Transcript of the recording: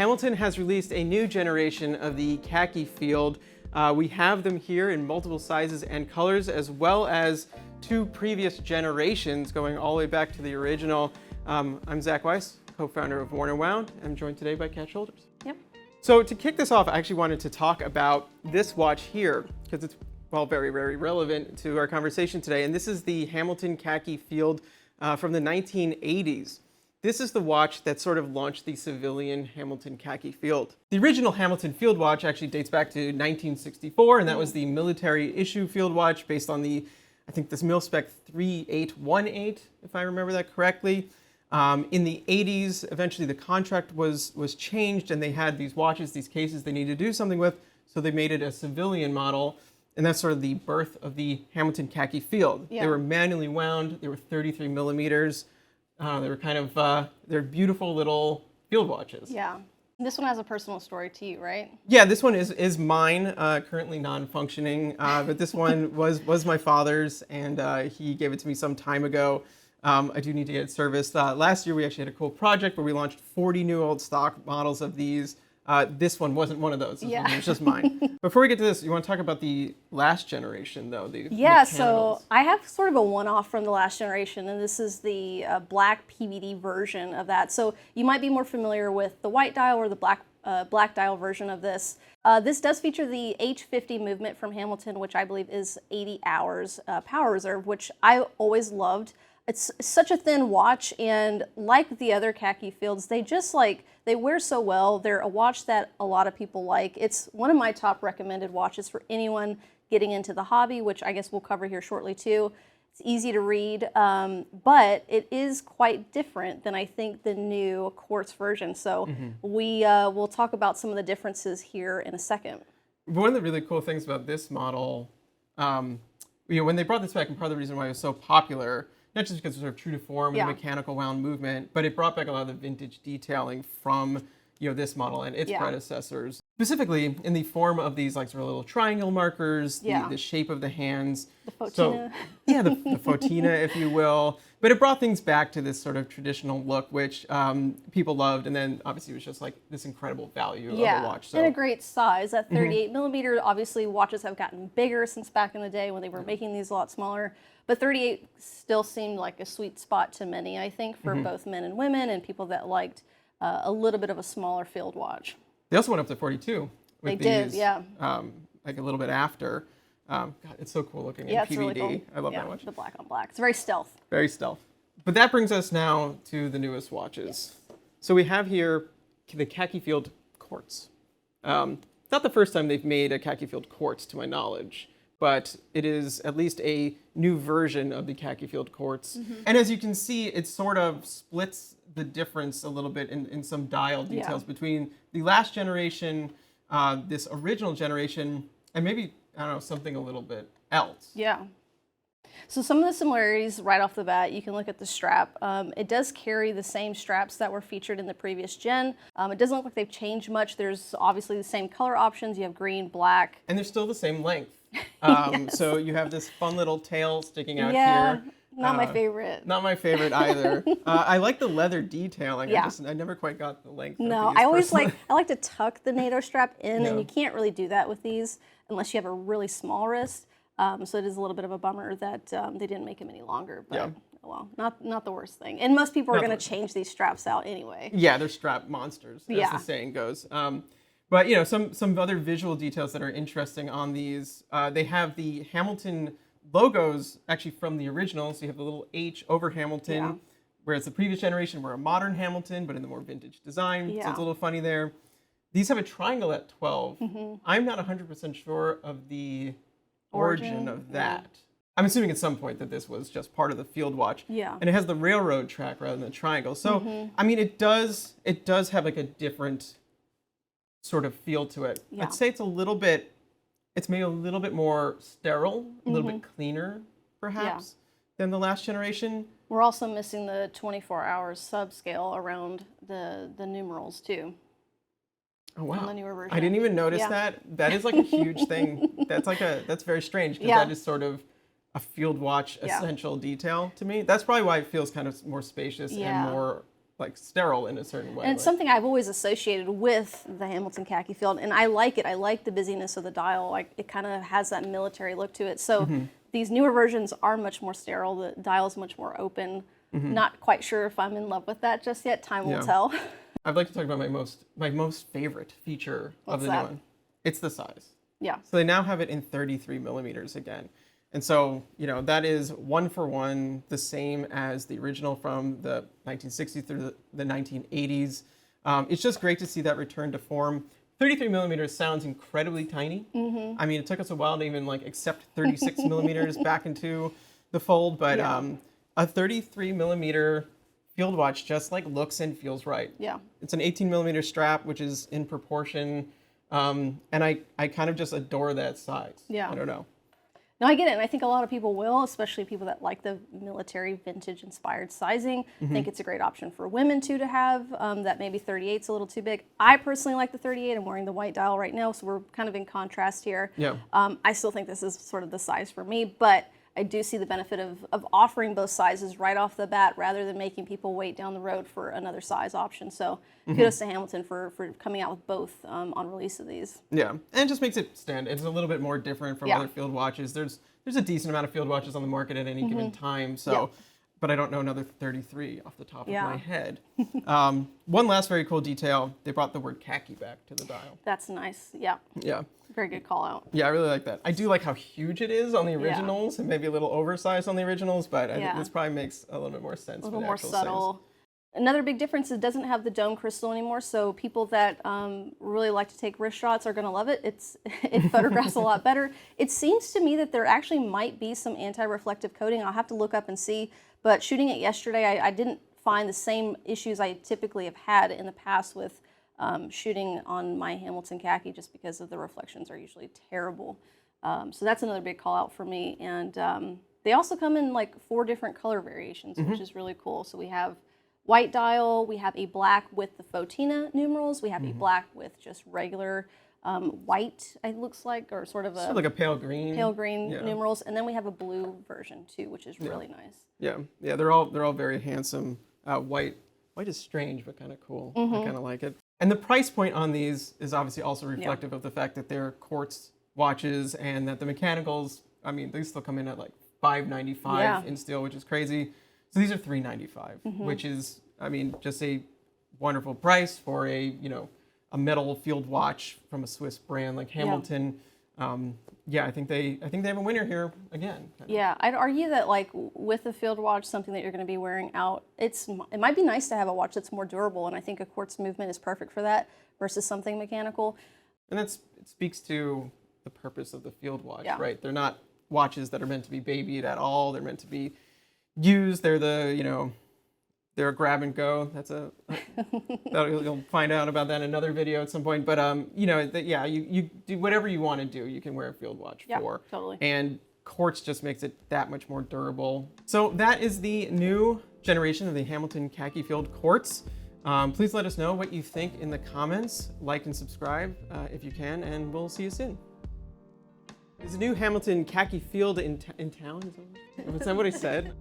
Hamilton has released a new generation of the Khaki Field. We have them here in multiple sizes and colors, as well as two previous generations going all the way back to the original. I'm Zach Weiss, co-founder of Worn and Wound. I'm joined today by Kat Shoulders. Yep. So to kick this off, I actually wanted to talk about this watch here, because it's, well, very, very relevant to our conversation today. And this is the Hamilton Khaki Field from the 1980s. This is the watch that sort of launched the civilian Hamilton Khaki Field. The original Hamilton Field watch actually dates back to 1964, and that was the military issue field watch based on the, I think, this mil-spec 3818, if I remember that correctly. In the 80s, eventually the contract was changed, and they had these watches, these cases they needed to do something with, so they made it a civilian model, and that's sort of the birth of the Hamilton Khaki Field. Yeah. They were manually wound, they were 33 millimeters. They were kind of, they're beautiful little field watches. Yeah. This one has a personal story to you, right? Yeah, this one is mine, currently non-functioning, but this one was my father's, and he gave it to me some time ago. I do need to get it serviced. Last year we actually had a cool project where we launched 40 new old stock models of these. This one wasn't one of those. This one was just mine. Before we get to this, you want to talk about the last generation, though? So I have sort of a one-off from the last generation, and this is the black PVD version of that. So you might be more familiar with the white dial or the black dial version of this. This does feature the H50 movement from Hamilton, which I believe is 80 hours power reserve, which I always loved. It's such a thin watch, and like the other Khaki Fields, they wear so well. They're a watch that a lot of people like. It's one of my top recommended watches for anyone getting into the hobby, which I guess we'll cover here shortly too. It's easy to read, but it is quite different than I think the new quartz version. So we'll talk about some of the differences here in a second. One of the really cool things about this model, when they brought this back, and part of the reason why it was so popular, not just because it's sort of true to form and mechanical wound movement, but it brought back a lot of the vintage detailing from this model and its predecessors. Specifically in the form of these sort of little triangle markers, the shape of the hands. The fotina. So, the fotina, if you will. But it brought things back to this sort of traditional look, which people loved. And then obviously it was just this incredible value of the watch. So. And a great size. At 38 millimeter, obviously watches have gotten bigger since back in the day when they were making these a lot smaller. But 38 still seemed like a sweet spot to many, I think, for both men and women and people that liked a little bit of a smaller field watch. They also went up to 42. They did, yeah. Like a little bit after. God, it's so cool looking in PVD. Really cool. I love that watch. The black on black. It's very stealth. Very stealth. But that brings us now to the newest watches. Yes. So we have here the Khaki Field Quartz. Not the first time they've made a Khaki Field Quartz, to my knowledge, but it is at least a new version of the Khaki Field Quartz. And as you can see, it sort of splits the difference a little bit in some dial details between the last generation, this original generation, and maybe, I don't know, something a little bit else. Yeah. So some of the similarities right off the bat, you can look at the strap. It does carry the same straps that were featured in the previous gen. It doesn't look like they've changed much. There's obviously the same color options. You have green, black. And they're still the same length. So you have this fun little tail sticking out here. Not my favorite. Not my favorite either. I like the leather detailing. I never quite got the length. No, I always I like to tuck the NATO strap in, and you can't really do that with these unless you have a really small wrist. So it is a little bit of a bummer that they didn't make them any longer. But well, not the worst thing. And most people are going to change these straps out anyway. Yeah, they're strap monsters, as the saying goes. But some other visual details that are interesting on these. They have the Hamilton logos actually from the original. So you have the little H over Hamilton, whereas the previous generation were a modern Hamilton, but in the more vintage design. So it's a little funny there. These have a triangle at 12. I'm not 100% sure of the origin of that. I'm assuming at some point that this was just part of the field watch. Yeah. And it has the railroad track rather than the triangle. So, I mean, it does have a different sort of feel to it. Yeah. I'd say it's maybe a little bit more sterile, a little bit cleaner, perhaps, than the last generation. We're also missing the 24 hours subscale around the numerals, too. Oh, wow. On the newer version. I didn't even notice that. That is a huge thing. That's very strange, because that is sort of a field watch essential detail to me. That's probably why it feels kind of more spacious and more like sterile in a certain way. And it's something I've always associated with the Hamilton Khaki Field, and I like it. I like the busyness of the dial. Like, it kind of has that military look to it. So these newer versions are much more sterile. The dial is much more open. Not quite sure if I'm in love with that just yet. Time will tell. I'd like to talk about my most favorite feature of the new one. It's the size. Yeah. So they now have it in 33 millimeters again. And so, you know, that is 1-for-1, the same as the original from the 1960s through the 1980s. It's just great to see that return to form. 33 millimeters sounds incredibly tiny. I mean, it took us a while to even like accept 36 millimeters back into the fold, but a 33 millimeter field watch just like looks and feels right. Yeah. It's an 18 millimeter strap, which is in proportion. And I kind of just adore that size. Yeah. I don't know. No, I get it, and I think a lot of people will, especially people that like the military vintage-inspired sizing. I think it's a great option for women, too, to have. That maybe 38's a little too big. I personally like the 38. I'm wearing the white dial right now, so we're kind of in contrast here. Yeah. I still think this is sort of the size for me, but I do see the benefit of offering both sizes right off the bat rather than making people wait down the road for another size option. So kudos to Hamilton for coming out with both on release of these. Yeah, and it just makes it stand. It's a little bit more different from other field watches. There's a decent amount of field watches on the market at any given time. So, but I don't know another 33 off the top of my head. One last very cool detail: they brought the word khaki back to the dial. That's nice. Yeah. Yeah. Very good call out. Yeah, I really like that. I do like how huge it is on the originals and maybe a little oversized on the originals, but I think this probably makes a little bit more sense. A little more subtle. Another big difference is it doesn't have the dome crystal anymore, so people that really like to take wrist shots are going to love it. It photographs a lot better. It seems to me that there actually might be some anti-reflective coating. I'll have to look up and see, but shooting it yesterday, I didn't find the same issues I typically have had in the past with shooting on my Hamilton Khaki, just because of the reflections are usually terrible. So that's another big call out for me. And they also come in like 4 different color variations, which is really cool. So we have white dial, we have a black with the Fotina numerals, we have a black with just regular white, it looks like, or sort of like a pale green numerals, and then we have a blue version too, which is really nice. Yeah, they're all very handsome. White is strange, but kind of cool. I kind of like it. And the price point on these is obviously also reflective of the fact that they're quartz watches and that the mechanicals, I mean, they still come in at like $595 in steel, which is crazy. So these are $395, which is, I mean, just a wonderful price for a metal field watch from a Swiss brand like Hamilton. I think they have a winner here again. Yeah, I'd argue that like with a field watch, something that you're going to be wearing out, it might be nice to have a watch that's more durable, and I think a quartz movement is perfect for that versus something mechanical. And it speaks to the purpose of the field watch, right? They're not watches that are meant to be babied at all. They're meant to be used. They're they're a grab and go. You'll find out about that in another video at some point. But you do whatever you want to do. You can wear a field watch for. Totally. And quartz just makes it that much more durable. So that is the new generation of the Hamilton Khaki Field Quartz. Please let us know what you think in the comments. Like and subscribe if you can, and we'll see you soon. There's a new Hamilton Khaki Field in town. Is that what I said?